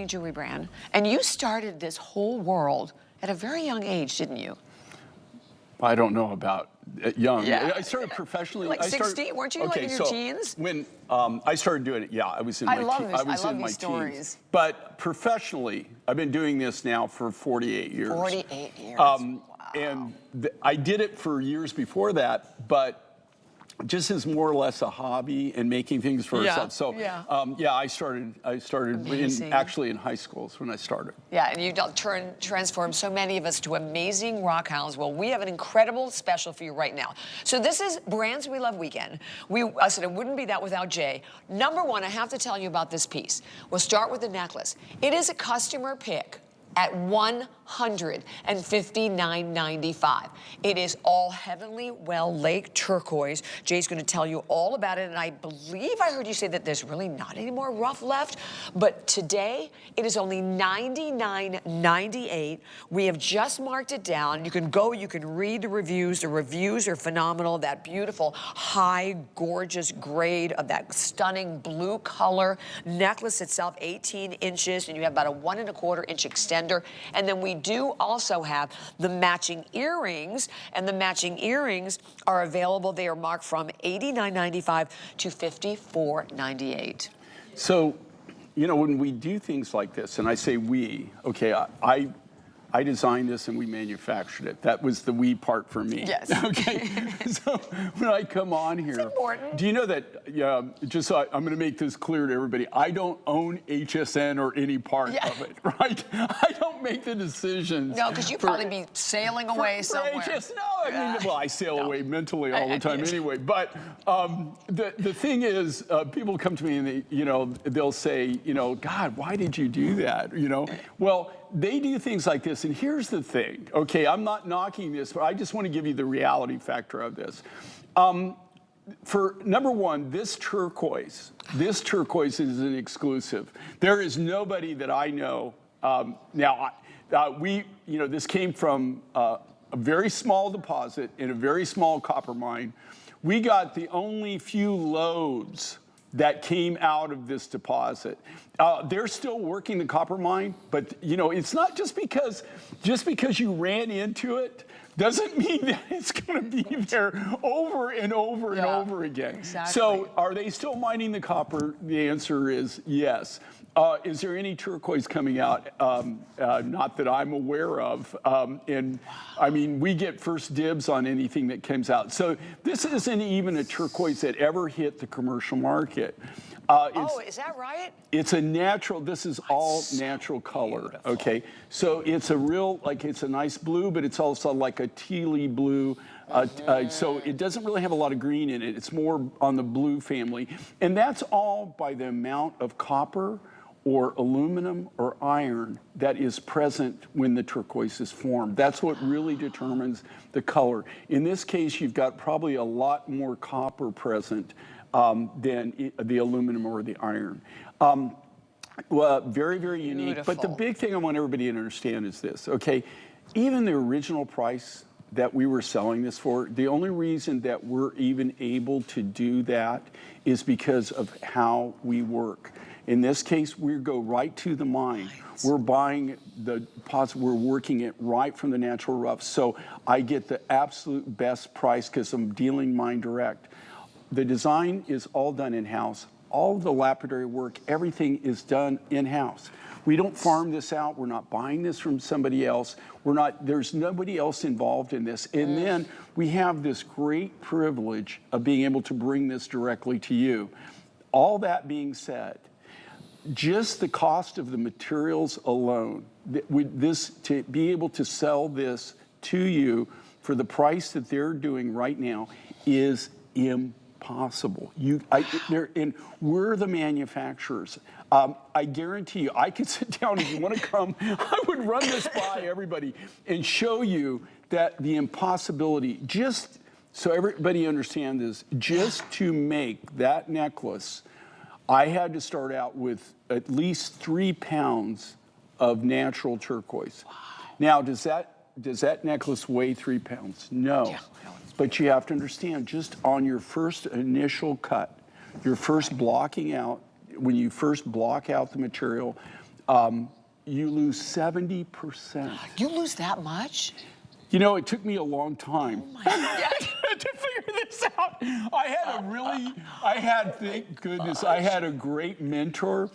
Jewelry brand, and you started this whole world at a very young age, didn't you? I don't know about young. Yeah. I started professionally. Like 60, weren't you like in your teens? When I started doing it, yeah, I was in my teens. I love these stories. But professionally, I've been doing this now for 48 years. 48 years. Wow. And I did it for years before that, but just as more or less a hobby and making things for ourselves. So yeah, I started actually in high school is when I started. Yeah, and you transformed so many of us to amazing rock hounds. Well, we have an incredible special for you right now. So this is Brands We Love Weekend. I said it wouldn't be that without Jay. Number one, I have to tell you about this piece. We'll start with the necklace. It is a customer pick at $159.95. It is all Heavenly Well Lake turquoise. Jay's going to tell you all about it, and I believe I heard you say that there's really not any more rough left, but today it is only $99.98. We have just marked it down. You can go, you can read the reviews. The reviews are phenomenal. That beautiful, high, gorgeous grade of that stunning blue color. Necklace itself, 18 inches, and you have about a 1 1/4 inch extension. And then we do also have the matching earrings, and the matching earrings are available. They are marked from $89.95 to $54.98. So, you know, when we do things like this, and I say we, okay, I designed this and we manufactured it. That was the we part for me. Yes. Okay. So when I come on here, it's important. Do you know that? Just so I'm going to make this clear to everybody. I don't own HSN or any part of it, right? I don't make the decisions. No, because you'd probably be sailing away somewhere. I mean, well, I sail away mentally all the time anyway. But the thing is, people come to me and they'll say, God, why did you do that? Well, they do things like this, and here's the thing. Okay, I'm not knocking this, but I just want to give you the reality factor of this. For number one, this turquoise is an exclusive. There is nobody that I know. This came from a very small deposit in a very small copper mine. We got the only few loads that came out of this deposit. They're still working the copper mine, but it's not just because you ran into it doesn't mean that it's going to be there over and over and over again. Exactly. So are they still mining the copper? The answer is yes. Is there any turquoise coming out? Not that I'm aware of. And I mean, we get first dibs on anything that comes out. So this isn't even a turquoise that ever hit the commercial market. Is that right? It's a natural, this is all natural color, beautiful. Okay? So it's a real, it's a nice blue, but it's also like a tealy blue. So it doesn't really have a lot of green in it. It's more on the blue family. And that's all by the amount of copper or aluminum or iron that is present when the turquoise is formed. That's what really determines the color. In this case, you've got probably a lot more copper present than the aluminum or the iron. Well, very, very unique. Beautiful. But the big thing I want everybody to understand is this, okay? Even the original price that we were selling this for, the only reason that we're even able to do that is because of how we work. In this case, we go right to the mine. We're buying the deposit, we're working it right from the natural rough. So I get the absolute best price because I'm dealing mine direct. The design is all done in-house. All the lapidary work, everything is done in-house. We don't farm this out. We're not buying this from somebody else. There's nobody else involved in this. And then we have this great privilege of being able to bring this directly to you. All that being said, just the cost of the materials alone, to be able to sell this to you for the price that they're doing right now is impossible. And we're the manufacturers. I guarantee you, I could sit down if you want to come. I would run this by everybody and show you that the impossibility, just so everybody understands this, just to make that necklace, I had to start out with at least 3 pounds of natural turquoise. Wow. Now, does that necklace weigh 3 pounds? No. Yeah. But you have to understand, just on your first initial cut, your first blocking out, when you first block out the material, you lose 70%. You lose that much? You know, it took me a long time Oh my God. to figure this out. Thank goodness, I had a great mentor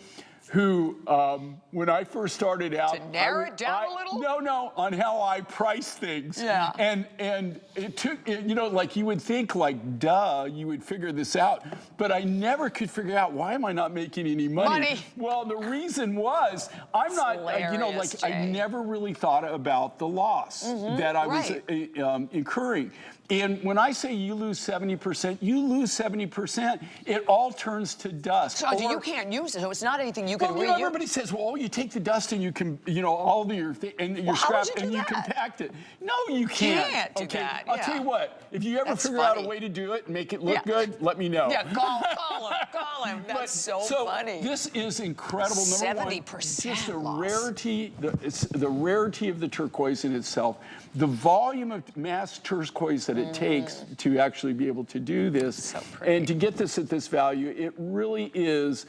who, when I first started out, To narrow it down a little? No, on how I price things. Yeah. And it took, you know, like you would think, like, duh, you would figure this out, but I never could figure out, why am I not making any money? Well, the reason was, I'm not, you know, like, Jay. I never really thought about the loss that I was incurring. And when I say you lose 70%, you lose 70%. It all turns to dust. So you can't use it, so it's not anything you can you know, everybody says, well, you take the dust and you can, you know, all of your scrap and you compact it. No, you can't. You can't do that, I'll tell you what, if you ever figure out a way to do it and make it look good, let me know. Yeah, call him. That's so funny. This is incredible. Number 70% just the loss. rarity, the rarity of the turquoise in itself, the volume of mass turquoise that it takes to actually be able to do this, and to get this at this value, it really is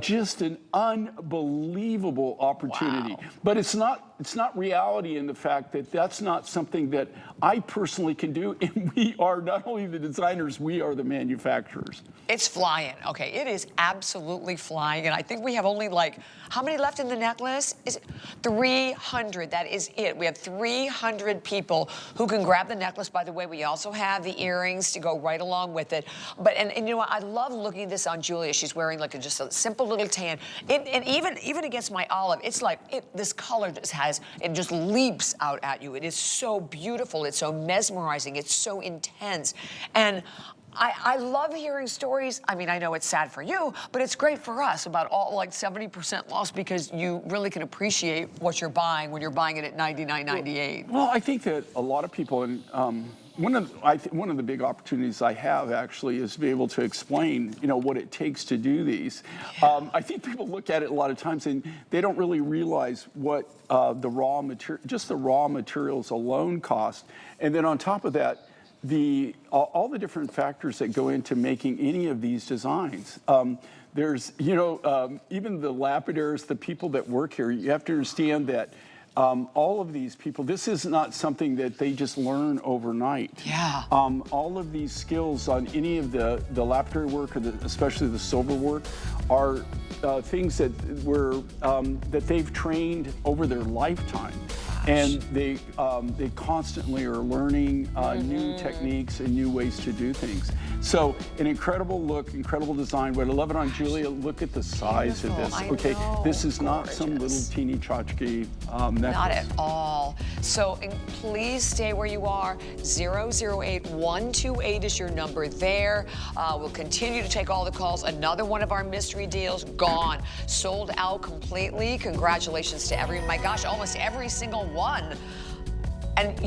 just an unbelievable opportunity. Wow. But it's not reality in the fact that that's not something that I personally can do, and we are not only the designers, we are the manufacturers. It's flying. Okay, it is absolutely flying, and I think we have only like, how many left in the necklace? Is it 300? That is it. We have 300 people who can grab the necklace. By the way, we also have the earrings to go right along with it. But and you know what? I love looking at this on Julia. She's wearing like just a simple little tan. And even against my olive, it's like this color just leaps out at you. It is so beautiful. It's so mesmerizing. It's so intense. And I love hearing stories. I mean, I know it's sad for you, but it's great for us about all like 70% loss, because you really can appreciate what you're buying when you're buying it at $99.98. Well, I think that a lot of people, and one of the big opportunities I have actually is to be able to explain, you know, what it takes to do these. Yeah. I think people look at it a lot of times and they don't really realize what just the raw materials alone cost, and then on top of that, all the different factors that go into making any of these designs. There's, you know, even the lapidaries, the people that work here, you have to understand that all of these people, this is not something that they just learn overnight. Yeah. All of these skills on any of the lapidary work, or especially the silver work, are things that that they've trained over their lifetime. And they constantly are learning new techniques and new ways to do things. So an incredible look, incredible design. But I love it on Julia. Look at the size of this. Okay, this is not some little teeny tchotchke necklace. Not at all. So please stay where you are. 008128 is your number there. We'll continue to take all the calls. Another one of our mystery deals gone, sold out completely. Congratulations to my gosh, almost every single one. And